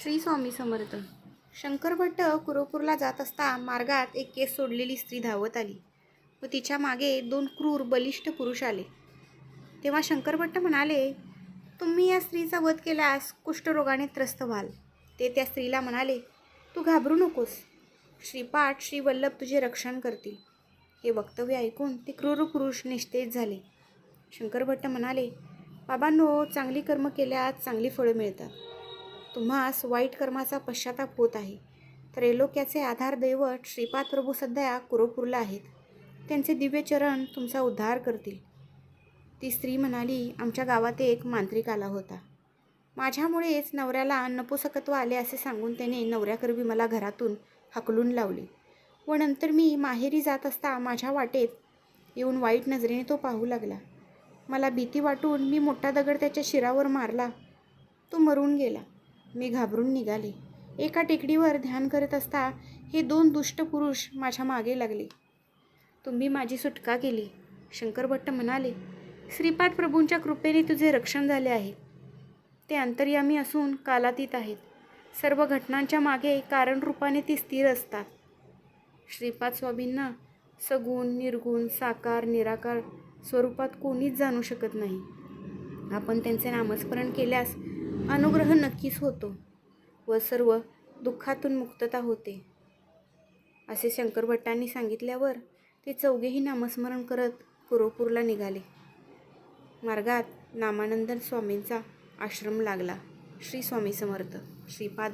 श्री स्वामी समर्थ. शंकर भट्ट कुरोपूरला जात असता मार्गात एक केस सोडलेली स्त्री धावत आली व तिच्या मागे दोन क्रूर बलिष्ठ पुरुष आले. तेव्हा शंकर भट्ट म्हणाले, तुम्ही या स्त्रीचा वध केल्यास कुष्ठरोगाने त्रस्त व्हाल. ते त्या स्त्रीला म्हणाले, तू घाबरू नकोस, श्रीपाठ श्री वल्लभ तुझे रक्षण करतील. हे वक्तव्य ऐकून ते क्रूर पुरुष निस्तेज झाले. शंकर भट्ट म्हणाले, बाबांनो, चांगली कर्म केल्यास चांगली फळं मिळतात. तुम्हास वाईट कर्माचा पश्चाताप होत आहे. त्रैलोक्याचे आधार दैवत श्रीपाद प्रभू सध्या कुरोपूरला आहेत. त्यांचे दिव्य चरण तुमचा उद्धार करतील. ती स्त्री म्हणाली, आमच्या गावात एक मांत्रिक आला होता. माझ्यामुळेच नवऱ्याला नपुसकत्व आले असे सांगून त्याने नवऱ्याकरवी मला घरातून हाकलून लावले व नंतर मी माहेरी जात असता माझ्या वाटेत येऊन वाईट नजरेने तो पाहू लागला. मला भीती वाटून मी मोठा दगड त्याच्या शिरावर मारला. तो मरून गेला. मी घाबरून निघाले. एका टेकडीवर ध्यान करत असता हे दोन दुष्ट पुरुष माझ्या मागे लागले. तुम्ही माझी सुटका केली. शंकर भट्ट म्हणाले, श्रीपाद प्रभूंच्या कृपेने तुझे रक्षण झाले आहे. ते अंतर्यामी असून कालातीत आहेत. सर्व घटनांच्या मागे कारण रूपाने ते स्थिर असतात. श्रीपाद स्वामींना सगुण, निर्गुण, साकार, निराकार स्वरूपात कोणीच जाणू शकत नाही. आपण त्यांचे नामस्मरण केल्यास अनुग्रह नक्कीच होतो व सर्व दुःखातून मुक्तता होते. असे शंकर भट्टांनी सांगितल्यावर ते चौघेही नामस्मरण करत कुरोपूरला निघाले. मार्गात नामानंद स्वामींचा आश्रम लागला. श्री स्वामी समर्थ. श्रीपाद